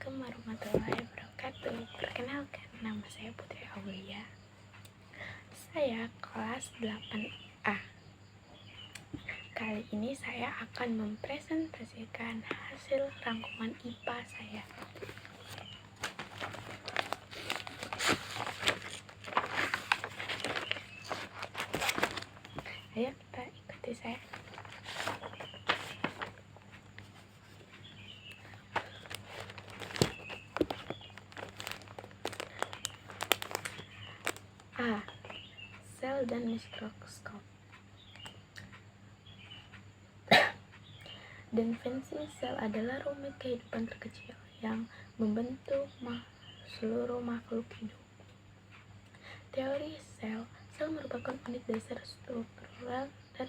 Assalamualaikum warahmatullahi wabarakatuh. Perkenalkan, nama saya Putri Aulia. Saya kelas 8A. Kali ini saya akan mempresentasikan hasil rangkuman IPA saya. Ayo kita ikuti saya. A. Sel dan mikroskop. Definisi sel adalah rumit kehidupan terkecil yang membentuk seluruh makhluk hidup. Teori sel merupakan unit dasar struktural dan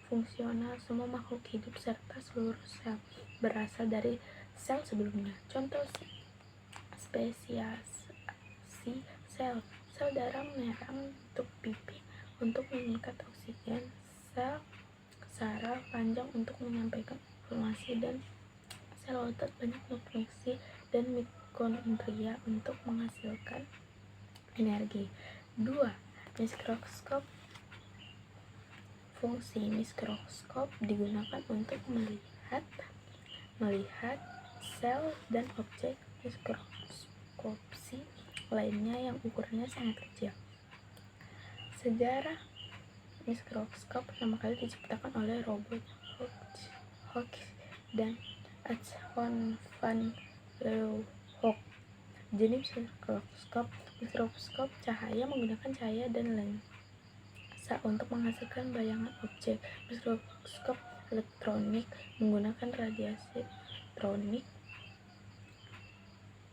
fungsional semua makhluk hidup serta seluruh sel berasal dari sel sebelumnya. Contoh spesiasi sel darah merah untuk pipi untuk mengikat oksigen, sel saraf panjang untuk menyampaikan informasi, dan sel otot banyak berfungsi, dan mitokondria untuk menghasilkan energi. 2. Mikroskop. Fungsi mikroskop digunakan untuk melihat sel dan objek mikroskopi lainnya yang ukurannya sangat kecil. Sejarah mikroskop pertama kali diciptakan oleh Robert Hooke dan H. van Leeuwenhoek. Jenis mikroskop cahaya menggunakan cahaya dan lensa untuk menghasilkan bayangan objek. Mikroskop elektronik menggunakan radiasi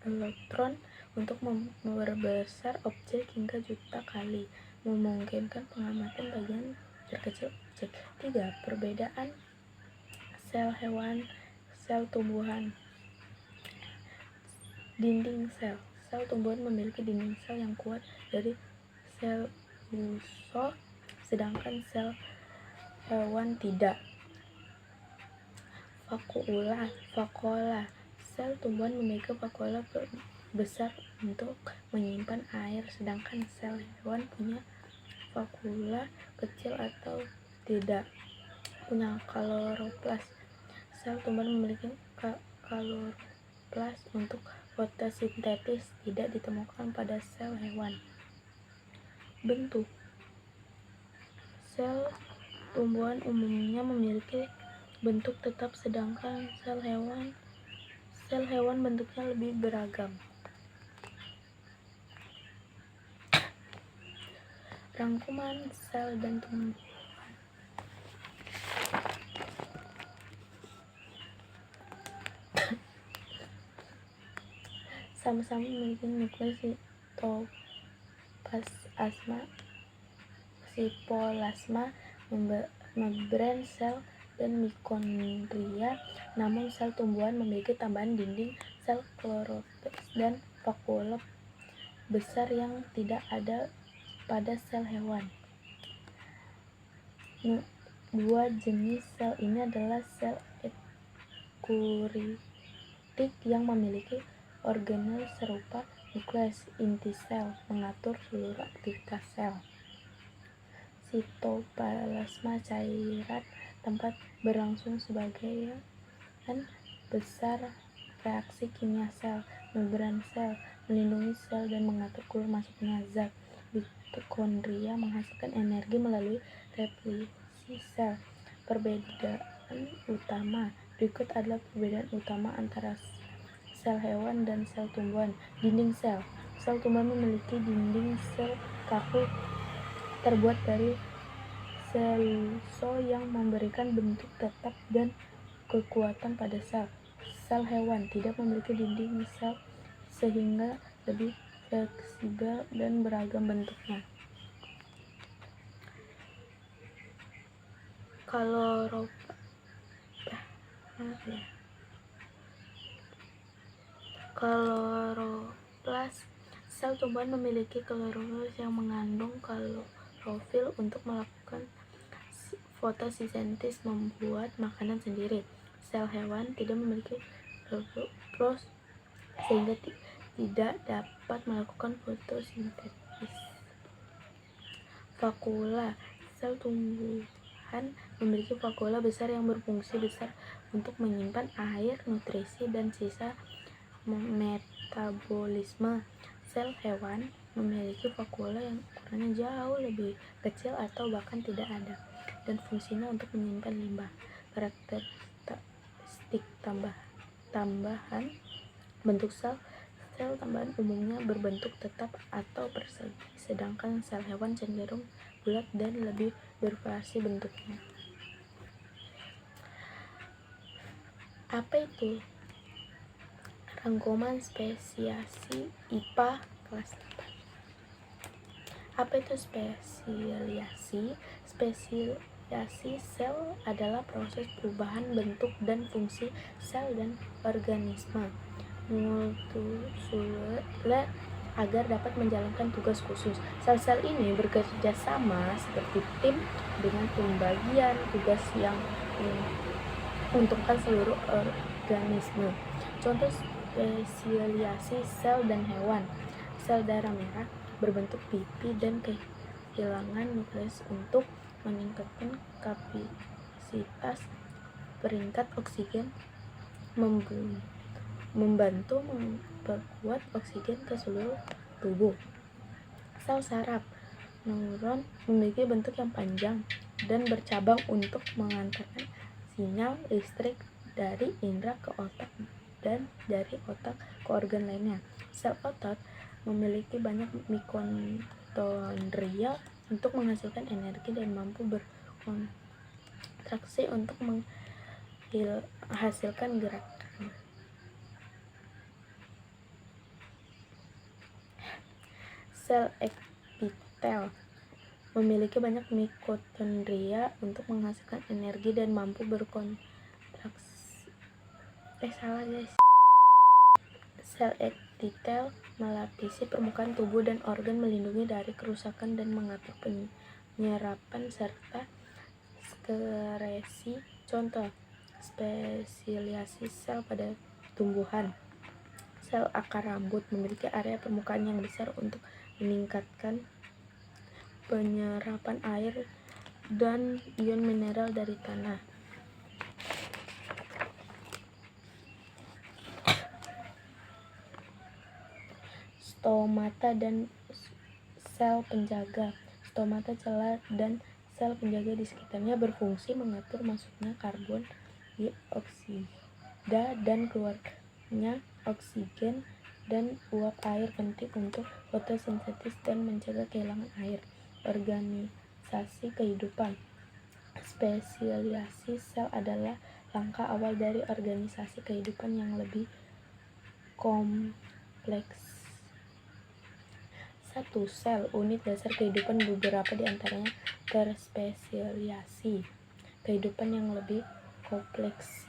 elektron untuk memperbesar objek hingga juta kali, memungkinkan pengamatan bagian terkecil objek. 3. Perbedaan sel hewan, sel tumbuhan. Dinding sel. Sel tumbuhan memiliki dinding sel yang kuat dari selulosa, sedangkan sel hewan tidak. Vakuola. Sel tumbuhan memiliki vakuola besar untuk menyimpan air, sedangkan sel hewan punya vakuola kecil atau tidak. Punya kloroplas. Sel tumbuhan memiliki kloroplas untuk fotosintesis, tidak ditemukan pada sel hewan. Bentuk sel tumbuhan umumnya memiliki bentuk tetap, sedangkan sel hewan bentuknya lebih beragam. Rangkuman sel dan tumbuhan. Sama-sama memiliki nukleus sitoplasma, membran sel, dan mitokondria. Namun sel tumbuhan memiliki tambahan dinding sel, kloroplas, dan vakuola besar yang tidak ada pada sel hewan. 2 jenis sel ini adalah sel eukariot yang memiliki organel serupa nukleus inti sel mengatur seluruh aktivitas sel. Sitoplasma cairan tempat berlangsung sebagian besar reaksi kimia sel. Membran sel melindungi sel dan mengatur keluar masuknya zat. Mitokondria menghasilkan energi melalui repliksi sel. Perbedaan utama. Berikut adalah perbedaan utama antara sel hewan dan sel tumbuhan. Dinding sel. Sel tumbuhan memiliki dinding sel kaku terbuat dari selulosa yang memberikan bentuk tetap dan kekuatan pada sel. Sel hewan tidak memiliki dinding sel sehingga lebih fleksibel dan beragam bentuknya. Kloroplas. Sel tumbuhan memiliki kloroplas yang mengandung klorofil untuk melakukan fotosintesis, membuat makanan sendiri. Sel hewan tidak memiliki klorofil sehingga tidak dapat melakukan fotosintesis. Vakula. Sel tumbuhan memiliki vakula besar yang berfungsi besar untuk menyimpan air, nutrisi, dan sisa metabolisme. Sel hewan memiliki vakula yang ukurannya jauh lebih kecil atau bahkan tidak ada, dan fungsinya untuk menyimpan limbah. Karakteristik tambahan bentuk sel tambahan umumnya berbentuk tetap atau persegi, sedangkan sel hewan cenderung bulat dan lebih bervariasi bentuknya. Apa itu rangkuman spesiasi IPA kelas 8? Apa itu spesiasi? Spesiasi sel adalah proses perubahan bentuk dan fungsi sel dan organisme multiseluler agar dapat menjalankan tugas khusus. Sel-sel ini bekerja sama seperti tim dengan pembagian tugas yang menguntungkan seluruh organisme. Contoh spesiasi sel dan hewan. Sel darah merah berbentuk pipi dan kehilangan nukleus untuk meningkatkan kapasitas peringkat oksigen, membantu memperkuat oksigen ke seluruh tubuh. Sel saraf. Neuron memiliki bentuk yang panjang dan bercabang untuk mengantarkan sinyal listrik dari indera ke otak dan dari otak ke organ lainnya. Sel otot memiliki banyak mitokondria untuk menghasilkan energi dan mampu berkontraksi untuk menghasilkan gerakan. Sel epitel memiliki banyak mitokondria untuk menghasilkan energi dan mampu berkontraksi. Sel epitel melapisi permukaan tubuh dan organ, melindungi dari kerusakan dan mengatur penyerapan serta sekresi. Contoh spesiasi sel pada tumbuhan. Sel akar rambut memiliki area permukaan yang besar untuk meningkatkan penyerapan air dan ion mineral dari tanah. Stomata dan sel penjaga. Stomata celah dan sel penjaga di sekitarnya berfungsi mengatur masuknya karbon dioksida dan keluarnya oksigen dan uap air, penting untuk fotosintesis dan mencegah kehilangan air. Organisasi kehidupan. Spesiasi sel adalah langkah awal dari organisasi kehidupan yang lebih kompleks. 1. Sel, unit dasar kehidupan, beberapa di antaranya terspesialisasi. Kehidupan yang lebih kompleks.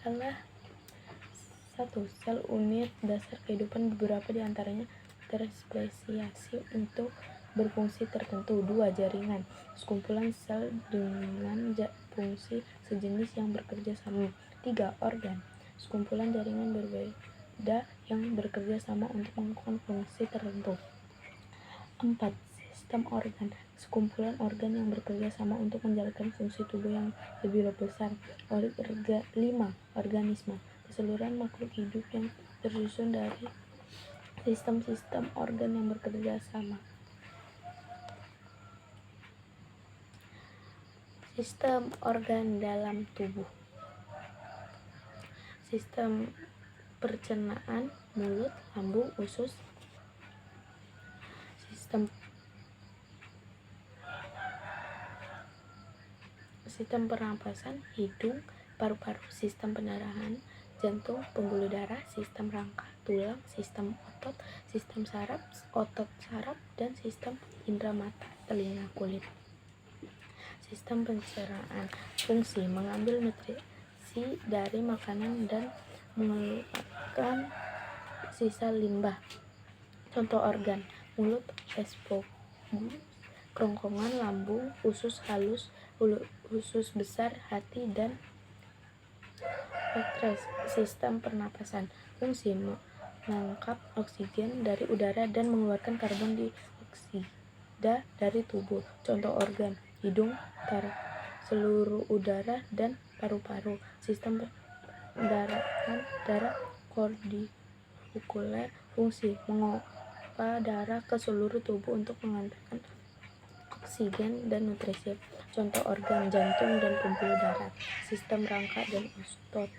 1. Sel, unit dasar kehidupan, beberapa di antaranya terspesialisasi untuk berfungsi tertentu. 2. Jaringan, sekumpulan sel dengan fungsi sejenis yang bekerja sama. 3. Organ, sekumpulan jaringan berbeda yang bekerja sama untuk melakukan fungsi tertentu. 4. Sistem organ, sekumpulan organ yang bekerja sama untuk menjalankan fungsi tubuh yang lebih besar. 5. Organisme, keseluruhan makhluk hidup yang tersusun dari sistem-sistem organ yang bekerja sama. Sistem organ dalam tubuh. Sistem pencernaan, mulut, lambung, usus. Sistem pernapasan, hidung, paru-paru. Sistem pendarahan, jantung, pembuluh darah. Sistem rangka, tulang. Sistem otot, sistem saraf, otot saraf, dan sistem indera mata, telinga, kulit. Sistem pencernaan, fungsi mengambil nutrisi dari makanan dan mengeluarkan sisa limbah. Contoh organ: mulut, esophagus, kerongkongan, lambung, usus halus, usus besar, hati, dan Sistem pernapasan. Fungsi menangkap oksigen dari udara dan mengeluarkan karbon dioksida dari tubuh. Contoh organ: hidung, seluruh udara, dan paru-paru. Sistem pendarahan darah kardiovaskuler. Fungsi memompa darah ke seluruh tubuh untuk mengantarkan oksigen dan nutrisi. Contoh organ: jantung dan pembuluh darah. Sistem rangka dan otot.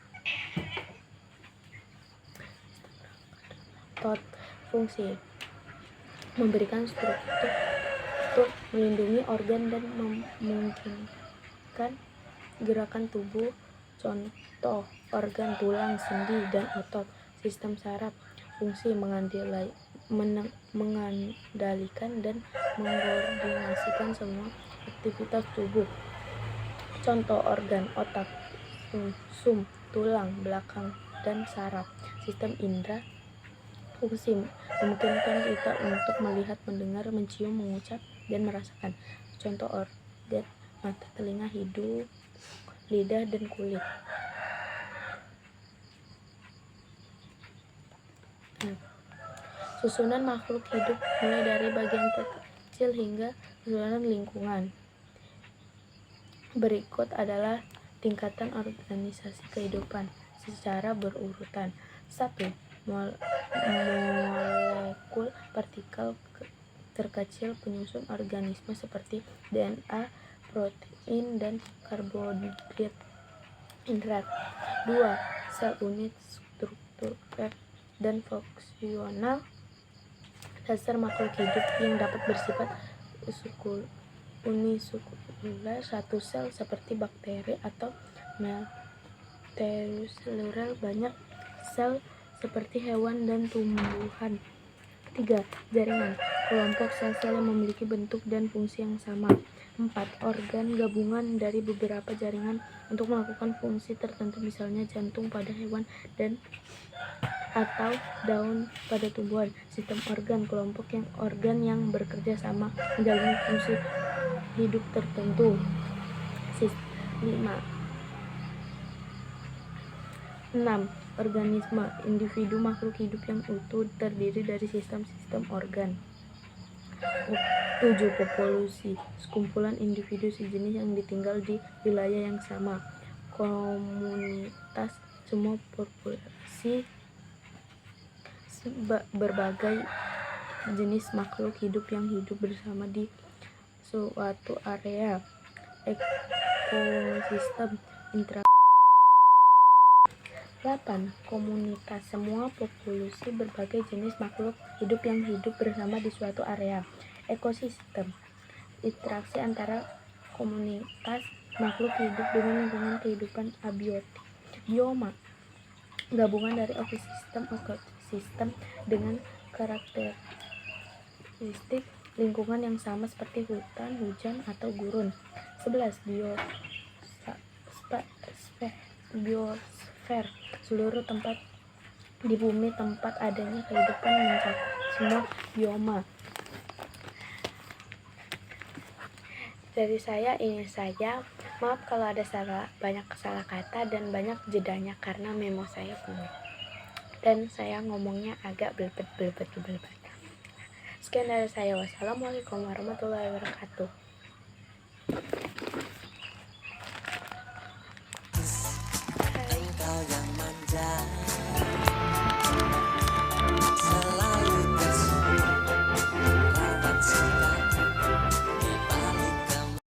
Fungsi memberikan struktur, melindungi organ, dan memungkinkan gerakan tubuh. Contoh organ: tulang, sendi, dan otot. Sistem saraf. Fungsi mengendalikan dan mengkoordinasikan semua aktivitas tubuh. Contoh organ: otak, sumsum, tulang belakang, dan saraf. Sistem indera. Fungsi memungkinkan kita untuk melihat, mendengar, mencium, mengucap, dan merasakan. Contoh organ: mata, telinga, hidung, lidah, dan kulit. Susunan makhluk hidup mulai dari bagian terkecil hingga susunan lingkungan. Berikut adalah tingkatan organisasi kehidupan secara berurutan. 1. Molekul partikel terkecil penyusun organisme seperti DNA, protein, dan karbohidrat. 2. Sel, unit struktur dan fungsional dasar makhluk hidup yang dapat bersifat unisekuler. Satu sel seperti bakteri atau multiseluler. Banyak sel seperti hewan dan tumbuhan. 3. Jaringan, kelompok sel-sel yang memiliki bentuk dan fungsi yang sama. 4. Organ, gabungan dari beberapa jaringan untuk melakukan fungsi tertentu, misalnya jantung pada hewan dan atau daun pada tumbuhan. Sistem organ, kelompok organ yang bekerja sama menjalani fungsi hidup tertentu. 6. Organisme, individu makhluk hidup yang utuh terdiri dari sistem-sistem organ. 7. Populasi, sekumpulan individu sejenis yang tinggal di wilayah yang sama. Komunitas, semua populasi berbagai jenis makhluk hidup yang hidup bersama di suatu area. Ekosistem, interaksi. 8. Komunitas, semua populasi berbagai jenis makhluk hidup yang hidup bersama di suatu area. Ekosistem, interaksi antara komunitas makhluk hidup dengan lingkungan kehidupan abiotik. Bioma, gabungan dari ekosistem dengan karakteristik lingkungan yang sama seperti hutan, hujan, atau gurun. 11. Biosfer, seluruh tempat di bumi tempat adanya kehidupan mencakup semua bioma. Dari saya ini saja. Maaf kalau ada banyak salah kata dan banyak jedanya karena memo saya penuh dan saya ngomongnya agak belebet. Sekian dari saya. Wassalamualaikum warahmatullahi wabarakatuh.